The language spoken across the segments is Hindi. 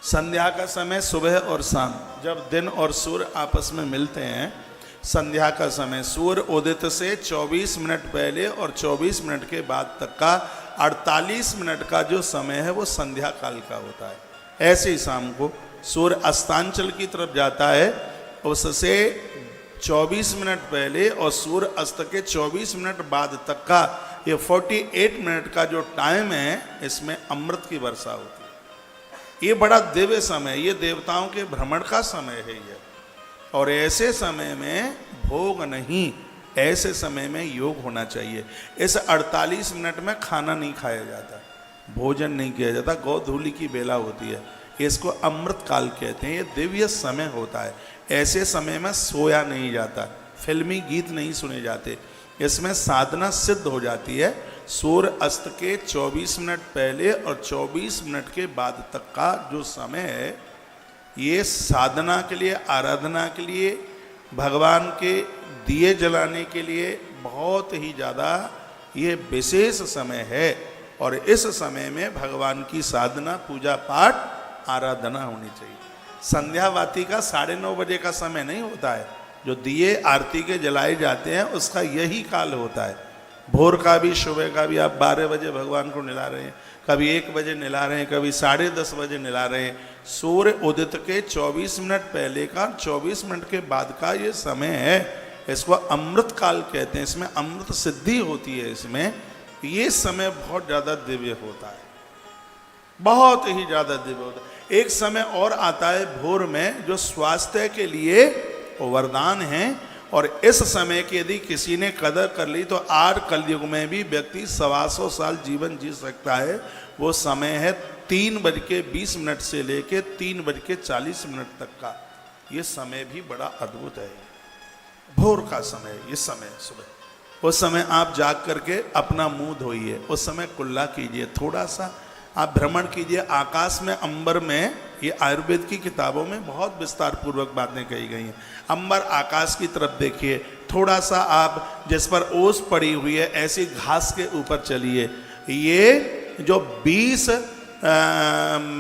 संध्या का समय सुबह और शाम, जब दिन और सूर्य आपस में मिलते हैं, संध्या का समय सूर्य उदित से 24 मिनट पहले और 24 मिनट के बाद तक का 48 मिनट का जो समय है वो संध्या काल का होता है। ऐसे ही शाम को सूर्य अस्तांचल की तरफ जाता है, उससे 24 मिनट पहले और सूर्य अस्त के 24 मिनट बाद तक का ये 48 मिनट का जो टाइम है, इसमें अमृत की वर्षा होती है। ये बड़ा दिव्य समय, ये देवताओं के भ्रमण का समय है ये। और ऐसे समय में भोग नहीं, ऐसे समय में योग होना चाहिए। इस 48 मिनट में खाना नहीं खाया जाता, भोजन नहीं किया जाता, गोधूली की बेला होती है, इसको अमृत काल कहते हैं। ये दिव्य समय होता है। ऐसे समय में सोया नहीं जाता, फिल्मी गीत नहीं सुने जाते, इसमें साधना सिद्ध हो जाती है। सूर्य अस्त के 24 मिनट पहले और 24 मिनट के बाद तक का जो समय है, ये साधना के लिए, आराधना के लिए, भगवान के दिए जलाने के लिए बहुत ही ज़्यादा ये विशेष समय है। और इस समय में भगवान की साधना, पूजा पाठ, आराधना होनी चाहिए। संध्यावाती का 9:30 बजे का समय नहीं होता है, जो दिए आरती के जलाए जाते हैं उसका यही काल होता है। भोर का भी, सुबह का भी आप 12 बजे भगवान को निला रहे हैं, कभी 1 बजे निला रहे हैं, कभी 10:30 बजे निला रहे हैं। सूर्य उदित के 24 मिनट पहले का, 24 मिनट के बाद का ये समय है, इसको अमृत काल कहते हैं। इसमें अमृत सिद्धि होती है। इसमें ये समय बहुत ज़्यादा दिव्य होता है, बहुत ही ज़्यादा दिव्य होता है। एक समय और आता है भोर में, जो स्वास्थ्य के लिए वरदान है। और इस समय की यदि किसी ने कदर कर ली तो आज कलयुग में भी व्यक्ति 125 साल जीवन जी सकता है। वो समय है 3:20 से लेके 3:40 तक का। ये समय भी बड़ा अद्भुत है, भोर का समय। ये समय सुबह, उस समय आप जाग करके अपना मुंह धोइए, उस समय कुल्ला कीजिए, थोड़ा सा आप भ्रमण कीजिए आकाश में, अंबर में। ये आयुर्वेद की किताबों में बहुत विस्तार पूर्वक बातें कही गई हैं। अंबर, आकाश की तरफ देखिए, थोड़ा सा आप जिस पर ओस पड़ी हुई है ऐसी घास के ऊपर चलिए। ये जो 20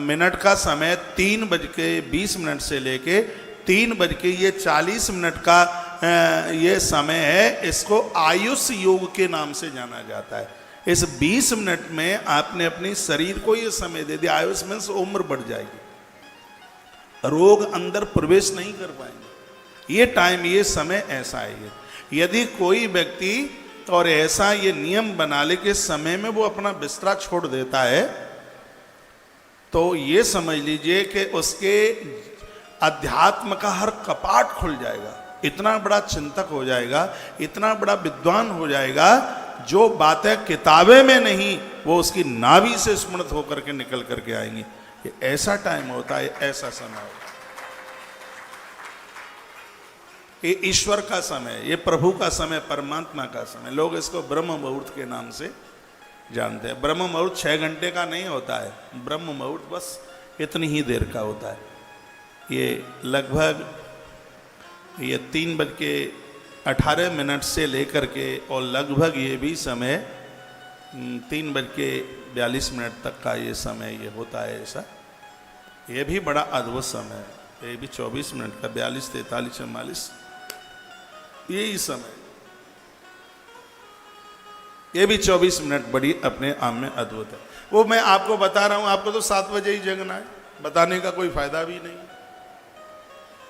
मिनट का समय, 3:20 से लेके 3:40 का ये समय है, इसको आयुष योग के नाम से जाना जाता है। इस 20 मिनट में आपने अपने शरीर को ये समय दे दिया। आयुष में से उम्र बढ़ जाएगी, रोग अंदर प्रवेश नहीं कर पाएंगे। ये टाइम, ये समय ऐसा है ये। यदि कोई व्यक्ति और ऐसा ये नियम बना ले कि समय में वो अपना बिस्तरा छोड़ देता है, तो ये समझ लीजिए कि उसके अध्यात्म का हर कपाट खुल जाएगा। इतना बड़ा चिंतक हो जाएगा, इतना बड़ा विद्वान हो जाएगा, जो बातें किताबें में नहीं वो उसकी नाभि से स्मृत होकर के निकल करके आएंगी। ये ऐसा टाइम होता है, ऐसा समय होता है। ये ईश्वर का समय, ये प्रभु का समय, परमात्मा का समय। लोग इसको ब्रह्म मुहूर्त के नाम से जानते हैं। ब्रह्म मुहूर्त 6 घंटे का नहीं होता है, ब्रह्म मुहूर्त बस इतनी ही देर का होता है। ये लगभग 3:18 से लेकर के और लगभग ये भी समय 3:42 तक का ये समय ये होता है। ऐसा ये भी बड़ा अद्भुत समय है। ये भी 24 मिनट का, 42, 43, 44 यही समय, ये भी 24 मिनट बड़ी अपने आप में अद्भुत है। वो मैं आपको बता रहा हूं, आपको तो 7 बजे ही जगना है, बताने का कोई फायदा भी नहीं।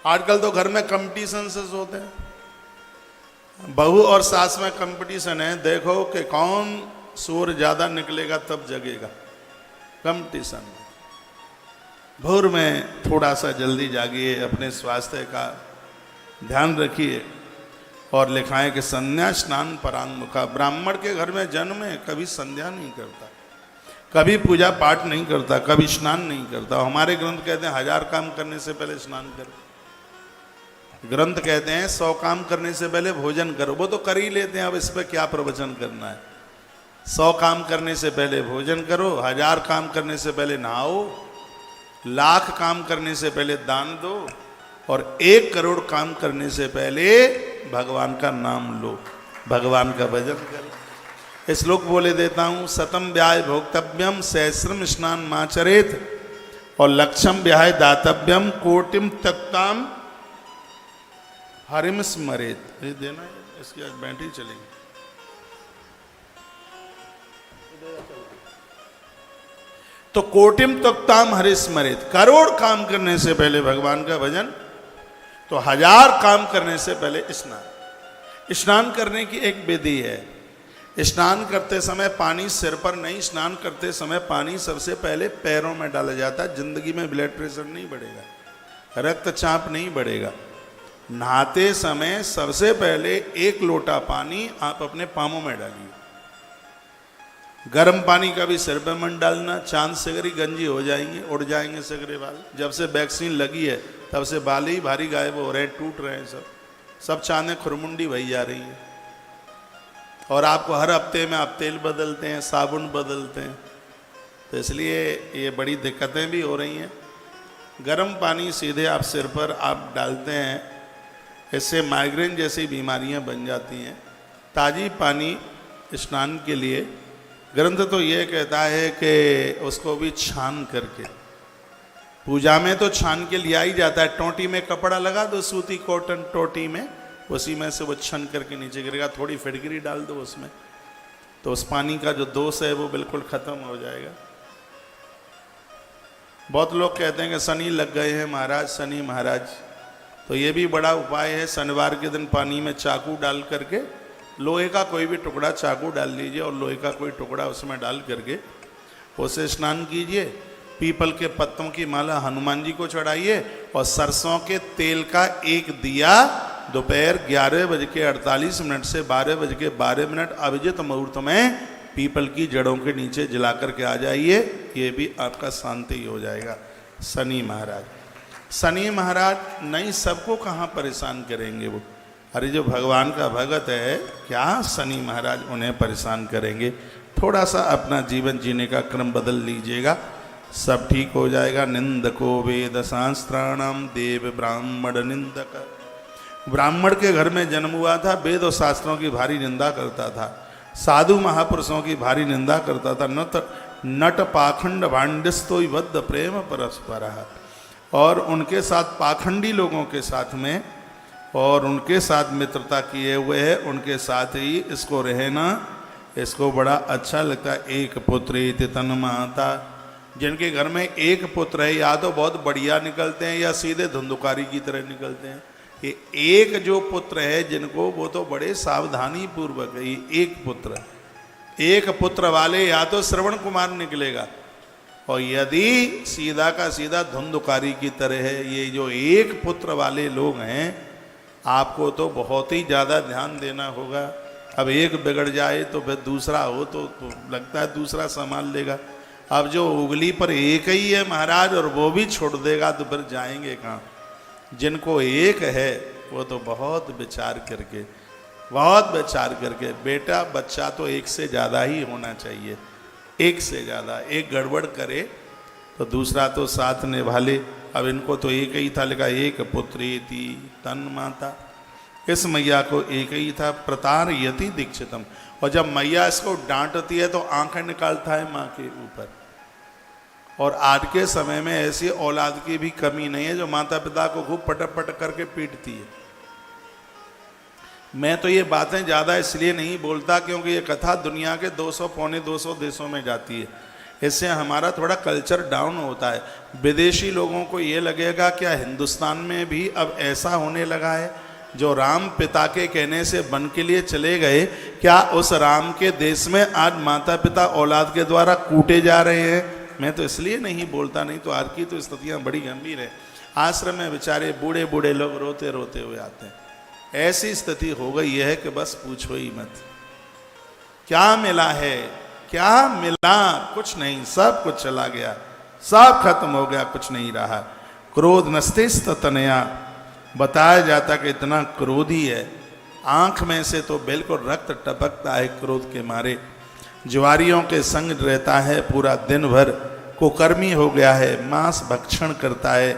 आजकल तो घर में कंपटीशन से होते हैं, बहू और सास में कंपटीशन है, देखो कि कौन सूर्य ज्यादा निकलेगा तब जगेगा। कंपटीशन। भोर में थोड़ा सा जल्दी जागिए, अपने स्वास्थ्य का ध्यान रखिए। और लिखा है कि संध्या स्नान परांगमुखा। ब्राह्मण के घर में जन्म है, कभी संध्या नहीं करता, कभी पूजा पाठ नहीं करता, कभी स्नान नहीं करता। हमारे ग्रंथ कहते हैं 1000 काम करने से पहले स्नान करो। ग्रंथ कहते हैं 100 काम करने से पहले भोजन करो। वो तो कर ही लेते हैं, अब इस पर क्या प्रवचन करना है। 100 काम करने से पहले भोजन करो, 1000 काम करने से पहले नहाओ, 1,00,000 काम करने से पहले दान दो, और 1 करोड़ काम करने से पहले भगवान का नाम लो, भगवान का भजन करो। श्लोक बोले देता हूँ। शतम व्याय भोक्तव्यम सहस्रम स्नान माचरेत और लक्ष्यम विहाय दातव्यम कोटिम तक्ताम हरिम स्मरेत। ये देना है, इसकी आज बैटरी चलेगी। तो कोटिम तक्ताम हरि स्मरेत, करोड़ काम करने से पहले भगवान का भजन, तो 1000 काम करने से पहले स्नान। स्नान करने की एक विधि है। स्नान करते समय पानी सिर पर नहीं, स्नान करते समय पानी सबसे पहले पैरों में डाला जाता है। जिंदगी में ब्लड प्रेशर नहीं बढ़ेगा, रक्तचाप नहीं बढ़ेगा। नहाते समय सबसे पहले 1 लोटा पानी आप अपने पामों में डालिए। गर्म पानी का भी सिर पे मन डालना, चांद सगरी गंजी हो जाएंगे, उड़ जाएंगे सगरे बाल। जब से वैक्सीन लगी है तब से बाल ही भारी गायब हो रहे हैं, टूट रहे हैं सब चांदें खुरमुंडी भई जा रही हैं। और आपको हर हफ्ते में आप तेल बदलते हैं, साबुन बदलते हैं, तो इसलिए ये बड़ी दिक्कतें भी हो रही हैं। गर्म पानी सीधे आप सिर पर आप डालते हैं, इससे माइग्रेन जैसी बीमारियां बन जाती हैं। ताज़ी पानी स्नान के लिए ग्रंथ तो ये कहता है कि उसको भी छान करके, पूजा में तो छान के लिया ही जाता है। टोटी में कपड़ा लगा दो, सूती कॉटन टोटी में, उसी में से वो छन करके नीचे गिरेगा। थोड़ी फिटकरी डाल दो उसमें, तो उस पानी का जो दोष है वो बिल्कुल ख़त्म हो जाएगा। बहुत लोग कहते हैं कि शनि लग गए हैं महाराज, शनि महाराज, तो ये भी बड़ा उपाय है। शनिवार के दिन पानी में चाकू डाल करके, लोहे का कोई भी टुकड़ा चाकू डाल लीजिए और लोहे का कोई टुकड़ा उसमें डाल करके उसे स्नान कीजिए। पीपल के पत्तों की माला हनुमान जी को चढ़ाइए और सरसों के तेल का एक दिया दोपहर 11:48 से 12:12 अभिजित मुहूर्त में पीपल की जड़ों के नीचे जला करके आ जाइए। ये भी आपका शांति हो जाएगा। शनि महाराज, शनि महाराज नहीं, सबको कहाँ परेशान करेंगे वो। अरे जो भगवान का भगत है, क्या शनि महाराज उन्हें परेशान करेंगे। थोड़ा सा अपना जीवन जीने का क्रम बदल लीजिएगा, सब ठीक हो जाएगा। निंदको वेद शास्त्राणाम देव ब्राह्मण निंदक। ब्राह्मण के घर में जन्म हुआ था, वेद और शास्त्रों की भारी निंदा करता था, साधु महापुरुषों की भारी निंदा करता था। नट पाखंड भांडस्तो बद्ध प्रेम परस्पर, और उनके साथ पाखंडी लोगों के साथ में और उनके साथ मित्रता किए हुए है, उनके साथ ही इसको रहना इसको बड़ा अच्छा लगता है। एक पुत्र तन माता, जिनके घर में एक पुत्र है, या तो बहुत बढ़िया निकलते हैं या सीधे धुंधुकारी की तरह निकलते हैं। ये एक जो पुत्र है जिनको, वो तो बड़े सावधानी पूर्वक है। ये एक पुत्र वाले या तो श्रवण कुमार निकलेगा, और यदि सीधा का सीधा धुंधुकारी की तरह है। ये जो एक पुत्र वाले लोग हैं, आपको तो बहुत ही ज़्यादा ध्यान देना होगा। अब एक बिगड़ जाए तो फिर दूसरा हो तो लगता है दूसरा संभाल लेगा। अब जो उंगली पर एक ही है महाराज और वो भी छोड़ देगा तो फिर जाएंगे कहाँ। जिनको एक है वो तो बहुत विचार करके, बेटा बच्चा तो एक से ज़्यादा ही होना चाहिए, एक से ज़्यादा। एक गड़बड़ करे तो दूसरा तो साथ निभा ले। अब इनको तो एक ही था, लिखा एक पुत्रेति तन माता। इस मैया को एक ही था, प्रतार यति दीक्षितम। और जब मैया इसको डांटती है तो आंखें निकालता है माँ के ऊपर। और आज के समय में ऐसी औलाद की भी कमी नहीं है जो माता पिता को खूब पटक पटक करके पीटती है। मैं तो ये बातें ज़्यादा इसलिए नहीं बोलता क्योंकि ये कथा दुनिया के 200 पौने 200 देशों में जाती है। इससे हमारा थोड़ा कल्चर डाउन होता है। विदेशी लोगों को ये लगेगा क्या हिंदुस्तान में भी अब ऐसा होने लगा है। जो राम पिता के कहने से वन के लिए चले गए, क्या उस राम के देश में आज माता पिता औलाद के द्वारा कूटे जा रहे हैं। मैं तो इसलिए नहीं बोलता, नहीं तो आज की तो स्थितियाँ बड़ी गंभीर है। आश्रम में बेचारे बूढ़े बूढ़े लोग रोते रोते हुए आते हैं। ऐसी स्थिति हो गई है कि बस पूछो ही मत। क्या मिला है, क्या मिला, कुछ नहीं, सब कुछ चला गया, सब खत्म हो गया, कुछ नहीं रहा। क्रोध नस्तिस्त तनया, बताया जाता कि इतना क्रोधी है, आंख में से तो बिल्कुल रक्त टपकता है क्रोध के मारे। ज्वारियों के संग रहता है पूरा दिन भर, कुकर्मी हो गया है, मांस भक्षण करता है।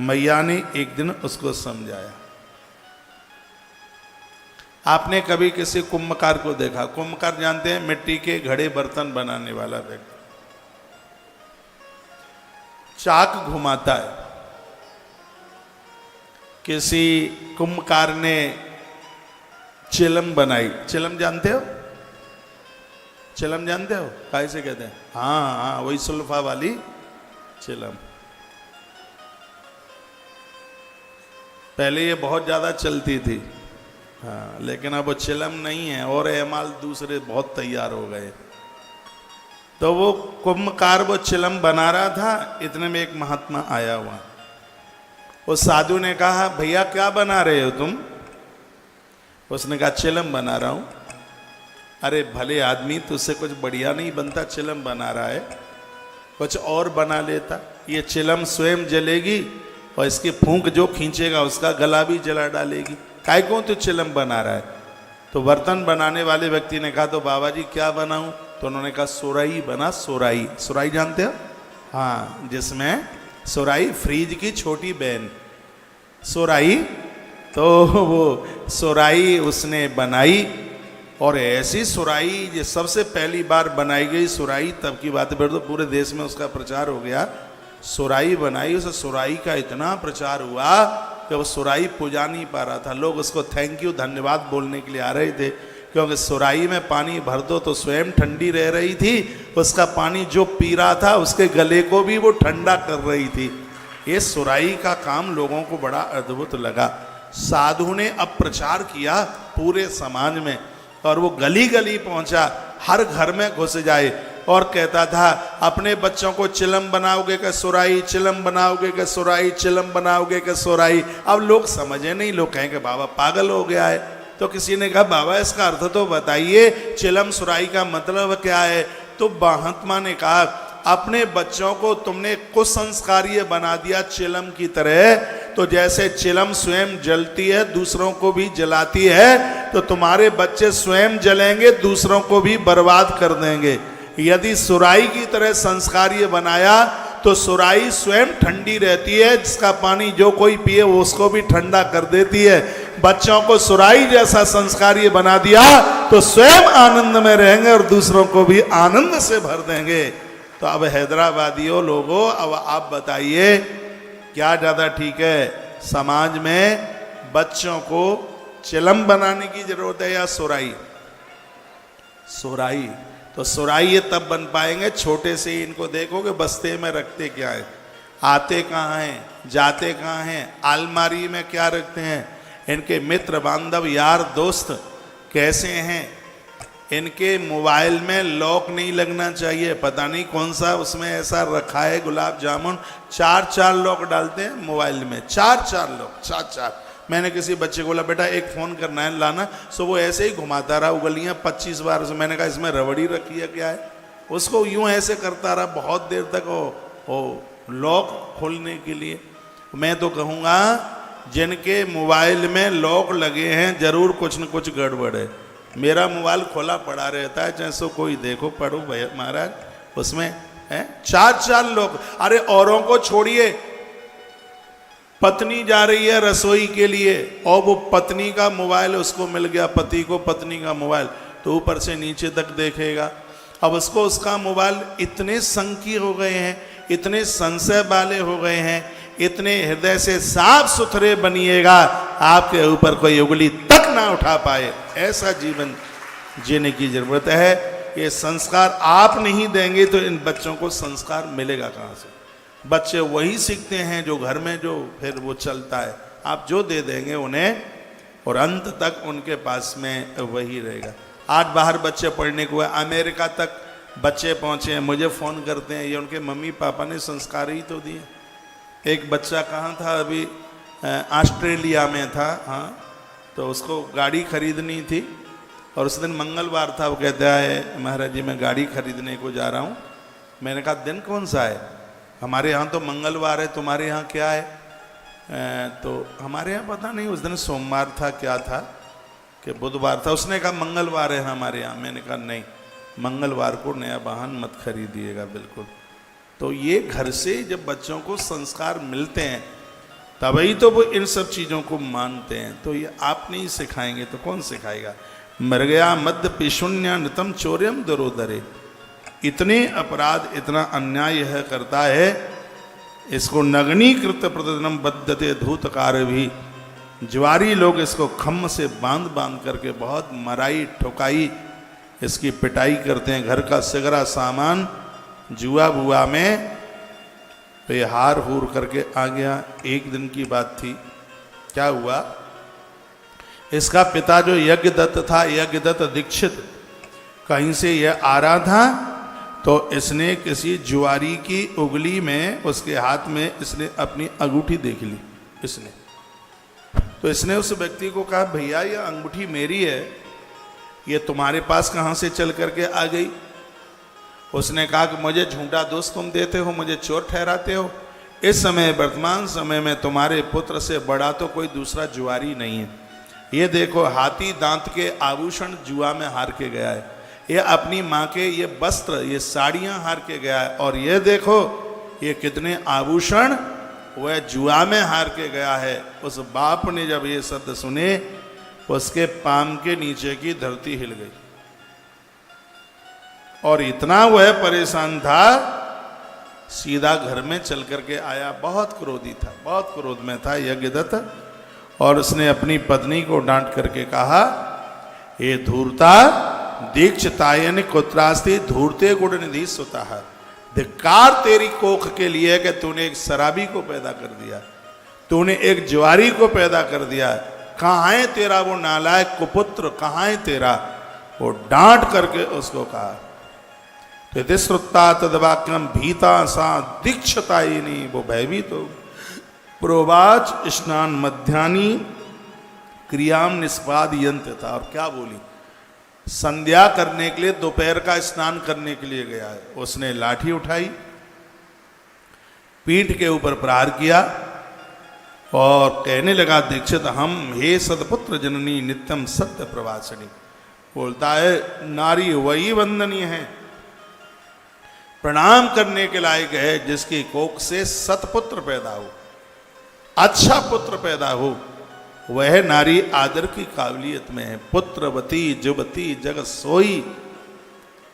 मैया ने एक दिन उसको समझाया। आपने कभी किसी कुंभकार को देखा? कुंभकार जानते हैं, मिट्टी के घड़े बर्तन बनाने वाला व्यक्ति। चाक घुमाता है। किसी कुंभकार ने चिलम बनाई। चिलम जानते हो? चिलम जानते हो? कैसे कहते हैं? हाँ हाँ, वही सुल्फा वाली चिलम। पहले ये बहुत ज्यादा चलती थी, हाँ, लेकिन अब वो चिलम नहीं है और एमाल दूसरे बहुत तैयार हो गए। तो वो कुंभकार वो चिलम बना रहा था, इतने में एक महात्मा आया हुआ। उस साधु ने कहा, भैया क्या बना रहे हो तुम? उसने कहा, चिलम बना रहा हूं। अरे भले आदमी, तुझसे कुछ बढ़िया नहीं बनता, चिलम बना रहा है, कुछ और बना लेता। ये चिलम स्वयं जलेगी और इसकी फूंक जो खींचेगा उसका गला भी जला डालेगी। काय को तू चिलम बना रहा है? तो बर्तन बनाने वाले व्यक्ति ने कहा, तो बाबा जी क्या बनाऊं? तो उन्होंने कहा, सुराही बना। सुराही, सुराही जानते हो? हाँ, जिसमें सुराही फ्रीज की छोटी बहन सुराही। तो वो सुराही उसने बनाई, और ऐसी सुराही ये सबसे पहली बार बनाई गई सुराही, तब की बात है, फिर तो पूरे देश में उसका प्रचार हो गया। सुराही बनाई, उस सुराही का इतना प्रचार हुआ कि वो सुराही पुजा नहीं पा रहा था। लोग उसको थैंक यू, धन्यवाद बोलने के लिए आ रहे थे, क्योंकि सुराही में पानी भर दो तो स्वयं ठंडी रह रही थी, उसका पानी जो पी रहा था उसके गले को भी वो ठंडा कर रही थी। ये सुराही का काम लोगों को बड़ा अद्भुत लगा। साधु ने अब प्रचार किया पूरे समाज में, और वो गली गली पहुंचा, हर घर में घुस जाए और कहता था, अपने बच्चों को चिलम बनाओगे क्या सुराही? चिलम बनाओगे क्या सुराही? चिलम बनाओगे क्या सुराही? अब लोग समझे नहीं, लोग कहेंगे बाबा पागल हो गया है। तो किसी ने कहा, बाबा इसका अर्थ तो बताइए, चिलम सुराही का मतलब क्या है? तो महात्मा ने कहा, अपने बच्चों को तुमने कुसंस्कारीय बना दिया चिलम की तरह, तो जैसे चिलम स्वयं जलती है दूसरों को भी जलाती है, तो तुम्हारे बच्चे स्वयं जलेंगे, दूसरों को भी बर्बाद कर देंगे। यदि सुराही की तरह संस्कारीय बनाया तो सुराही स्वयं ठंडी रहती है, जिसका पानी जो कोई पिए वो उसको भी ठंडा कर देती है। बच्चों को सुराही जैसा संस्कारीय बना दिया तो स्वयं आनंद में रहेंगे और दूसरों को भी आनंद से भर देंगे। तो अब हैदराबादियों लोगों, अब आप बताइए क्या ज़्यादा ठीक है? समाज में बच्चों को चिलम बनाने की जरूरत है या सुराही? सुराही। तो सुराही ये तब बन पाएंगे, छोटे से ही इनको देखोगे बस्ते में रखते क्या है, आते कहाँ हैं, जाते कहाँ हैं, अलमारी में क्या रखते हैं, इनके मित्र बांधव यार दोस्त कैसे हैं, इनके मोबाइल में लॉक नहीं लगना चाहिए, पता नहीं कौन सा उसमें ऐसा रखा है गुलाब जामुन, 4 लॉक डालते हैं मोबाइल में, 4 लॉक, 4। मैंने किसी बच्चे को बोला, बेटा एक फ़ोन करना है लाना, सो वो ऐसे ही घुमाता रहा उंगलियां 25 बार। से मैंने कहा इसमें रबड़ी रखी है क्या है? उसको यूं ऐसे करता रहा बहुत देर तक वो लॉक खोलने के लिए। मैं तो कहूँगा जिनके मोबाइल में लॉक लगे हैं जरूर कुछ न कुछ गड़बड़ है। मेरा मोबाइल खुला पड़ा रहता है, जैसे कोई देखो पढ़ो भैया महाराज, उसमें है 4 लॉक। अरे औरों को छोड़िए, पत्नी जा रही है रसोई के लिए और वो पत्नी का मोबाइल उसको मिल गया, पति को पत्नी का मोबाइल, तो ऊपर से नीचे तक देखेगा। अब उसको उसका मोबाइल इतने संकी हो गए हैं, इतने संशय वाले हो गए हैं, इतने हृदय से साफ सुथरे बनिएगा आपके ऊपर कोई उंगली तक ना उठा पाए, ऐसा जीवन जीने की जरूरत है। ये संस्कार आप नहीं देंगे तो इन बच्चों को संस्कार मिलेगा कहाँ से? बच्चे वही सीखते हैं जो घर में जो फिर वो चलता है, आप जो दे देंगे उन्हें और अंत तक उनके पास में वही रहेगा। आज बाहर बच्चे पढ़ने को है, अमेरिका तक बच्चे पहुंचे हैं, मुझे फ़ोन करते हैं, ये उनके मम्मी पापा ने संस्कार ही तो दिए। एक बच्चा कहाँ था अभी, ऑस्ट्रेलिया में था, हाँ, तो उसको गाड़ी खरीदनी थी और उस दिन मंगलवार था। वो कहता है महाराज जी मैं गाड़ी खरीदने को जा रहा हूँ। मैंने कहा दिन कौन सा है? हमारे यहाँ तो मंगलवार है, तुम्हारे यहाँ क्या है? तो हमारे यहाँ पता नहीं उस दिन सोमवार था क्या था कि बुधवार था। उसने कहा मंगलवार है हमारे यहाँ। मैंने कहा नहीं, मंगलवार को नया वाहन मत खरीदिएगा बिल्कुल। तो ये घर से जब बच्चों को संस्कार मिलते हैं तभी तो वो इन सब चीज़ों को मानते हैं। तो ये आप नहीं सिखाएंगे तो कौन सिखाएगा? मर गया मध्य पिशुन्य नृतम चौर्यम दुरोदरे। इतने अपराध, इतना अन्याय यह करता है इसको नग्नीकृत प्रतिदिनम बद्धते धूतकार भी, ज्वारी लोग इसको खम्म से बांध बांध करके बहुत मराई ठुकाई इसकी पिटाई करते हैं। घर का सगरा सामान जुआ बुआ में तो ये हार हूर करके आ गया। एक दिन की बात थी, क्या हुआ, इसका पिता जो यज्ञदत्त था, यज्ञदत्त दीक्षित, कहीं से यह आ रहा था तो इसने किसी जुआरी की उंगली में, उसके हाथ में इसने अपनी अंगूठी देख ली इसने। तो इसने उस व्यक्ति को कहा, भैया यह अंगूठी मेरी है, ये तुम्हारे पास कहाँ से चल करके आ गई। उसने कहा कि मुझे झूठा दोस्त तुम देते हो, मुझे चोर ठहराते हो। इस समय वर्तमान समय में तुम्हारे पुत्र से बड़ा तो कोई दूसरा जुआरी नहीं है। ये देखो हाथी दांत के आभूषण जुआ में हार के गया है, ये अपनी माँ के ये वस्त्र, ये साड़ियाँ हार के गया है, और ये देखो ये कितने आभूषण वह जुआ में हार के गया है। उस बाप ने जब ये शब्द सुने, उसके पाम के नीचे की धरती हिल गई और इतना वह परेशान था, सीधा घर में चल करके आया। बहुत क्रोधी था, बहुत क्रोध में था यज्ञदत्त, और उसने अपनी पत्नी को डांट करके कहा, ये धूर्ता दीक्षितायन कुत्रास्ति धूर्ते गुण निधि सुता है। धिक्कार तेरी कोख के लिए कि तूने एक शराबी को पैदा कर दिया, तूने एक ज्वारी को पैदा कर दिया। कहाँ है तेरा वो नालायक कुपुत्र, कहाँ है तेरा। वो डांट करके उसको कहा, यदि श्रुता तदवाक्यम भीता सा दीक्षितायिनी, वो भयभीत हो। प्रोवाच स्नान मध्यानी क्रियाम निष्पाद यंत्र था। और क्या बोली, संध्या करने के लिए, दोपहर का स्नान करने के लिए गया है। उसने लाठी उठाई, पीठ के ऊपर प्रहार किया और कहने लगा, दीक्षित हम हे सदपुत्र जननी नित्यम सत्य प्रवासिनी। बोलता है, नारी वही वंदनीय है, प्रणाम करने के लायक है जिसकी कोख से सतपुत्र पैदा हो, अच्छा पुत्र पैदा हो। वह नारी आदर की काबिलियत में है। पुत्रवती जुबती जग सोई,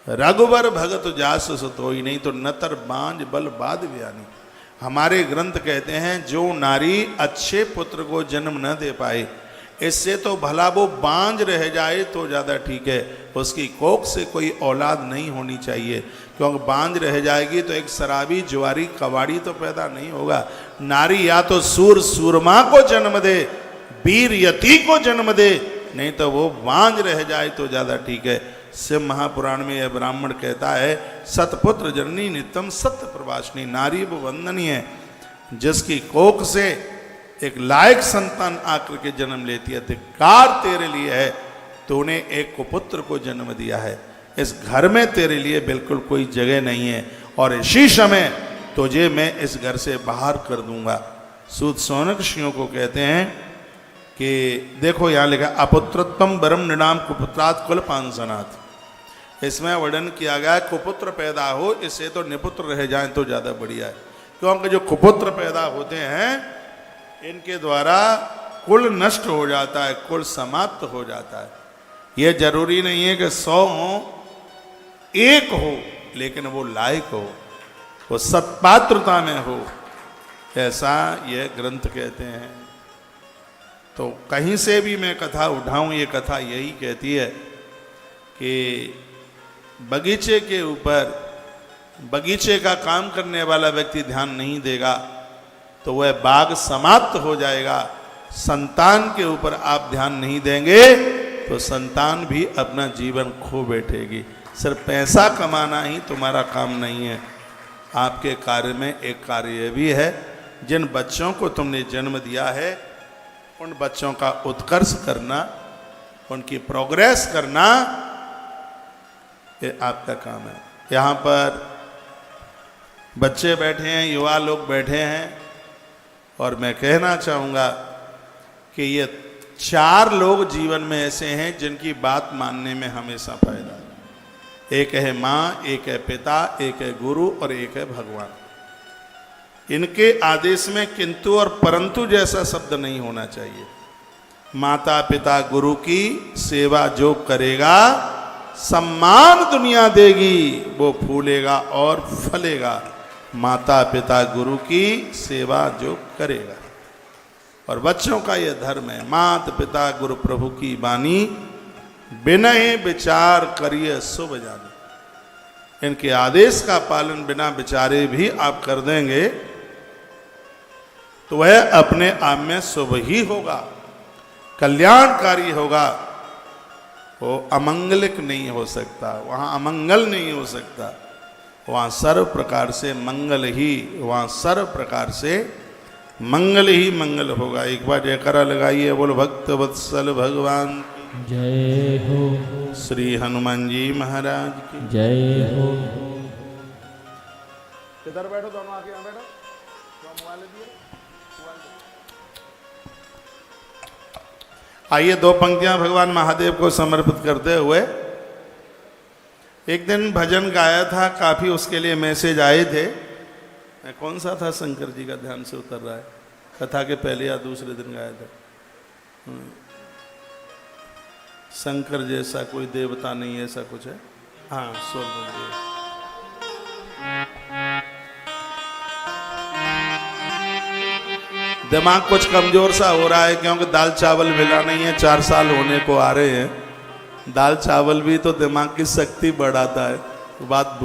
रघुवर भगत जास सुतोई। नहीं तो नतर बांझ बल बाद व्यानी। हमारे ग्रंथ कहते हैं, जो नारी अच्छे पुत्र को जन्म न दे पाए, इससे तो भला वो बांझ रह जाए तो ज़्यादा ठीक है। उसकी कोख से कोई औलाद नहीं होनी चाहिए, क्योंकि बांझ रह जाएगी तो एक शराबी जुआरी कबाड़ी तो पैदा नहीं होगा। नारी या तो सूर सूरमा को जन्म दे, वीर यति को जन्म दे, नहीं तो वो बांझ रह जाए तो ज़्यादा ठीक है। शिव महापुराण में यह ब्राह्मण कहता है, सतपुत्र जननी नित्यम सत्य प्रवासिनी। नारी वो वंदनीय है जिसकी कोख से एक लायक संतान आकर के जन्म लेती है। धिक्कार तेरे लिए है, तूने एक कुपुत्र को जन्म दिया है। इस घर में तेरे लिए बिल्कुल कोई जगह नहीं है, और इसी समय तुझे मैं इस घर से बाहर कर दूंगा। सूत सौनक ऋषियों को कहते हैं कि देखो यहाँ लिखा, अपुत्रत्वम बरम नृणाम कुपुत्रात् कुल पांसनात्। इसमें वर्णन किया गया कुपुत्र पैदा हो, इससे तो निपुत्र रह जाए तो ज़्यादा बढ़िया है। क्योंकि जो कुपुत्र पैदा होते हैं इनके द्वारा कुल नष्ट हो जाता है, कुल समाप्त हो जाता है। यह जरूरी नहीं है कि 100 हो, 1 हो, लेकिन वो लायक हो, वो सत्पात्रता में हो, ऐसा यह ग्रंथ कहते हैं। तो कहीं से भी मैं कथा उठाऊं, ये कथा यही कहती है कि बगीचे के ऊपर बगीचे का काम करने वाला व्यक्ति ध्यान नहीं देगा तो वह बाग समाप्त हो जाएगा। संतान के ऊपर आप ध्यान नहीं देंगे तो संतान भी अपना जीवन खो बैठेगी। सिर्फ पैसा कमाना ही तुम्हारा काम नहीं है। आपके कार्य में एक कार्य भी है, जिन बच्चों को तुमने जन्म दिया है उन बच्चों का उत्कर्ष करना, उनकी प्रोग्रेस करना, ये आपका काम है। यहाँ पर बच्चे बैठे हैं, युवा लोग बैठे हैं, और मैं कहना चाहूँगा कि ये 4 लोग जीवन में ऐसे हैं जिनकी बात मानने में हमेशा फायदा है। एक है माँ, एक है पिता, एक है गुरु और एक है भगवान। इनके आदेश में किंतु और परंतु जैसा शब्द नहीं होना चाहिए। माता पिता गुरु की सेवा जो करेगा, सम्मान दुनिया देगी, वो फूलेगा और फलेगा। माता पिता गुरु की सेवा जो करेगा। और बच्चों का यह धर्म है, माता पिता गुरु प्रभु की बानी, बिनय विचार करिए शुभ जानी। इनके आदेश का पालन बिना विचारे भी आप कर देंगे तो वह अपने आप में शुभ ही होगा, कल्याणकारी होगा। वो अमंगलिक नहीं हो सकता, वहाँ अमंगल नहीं हो सकता, वहाँ सर्व प्रकार से मंगल ही, वहाँ सर्व प्रकार से मंगल ही मंगल होगा। एक बार जयकारा लगाइए, बोल भक्त वत्सल भगवान जय हो, श्री हनुमान जी महाराज की जय हो। इधर बैठो, दोनों आके यहाँ बैठो, मोबाइल दिए। आइए दो पंक्तियां भगवान महादेव को समर्पित करते हुए। एक दिन भजन गाया था, काफी उसके लिए मैसेज आए थे। कौन सा था, शंकर जी का ध्यान से उतर रहा है, कथा के पहले या दूसरे दिन गाया था। शंकर जैसा कोई देवता नहीं, ऐसा कुछ है। हाँ, स्वर बोलिए। दिमाग कुछ कमजोर सा हो रहा है क्योंकि दाल चावल मिला नहीं है, 4 साल होने को आ रहे हैं। दाल चावल भी तो दिमाग की शक्ति बढ़ाता है, बात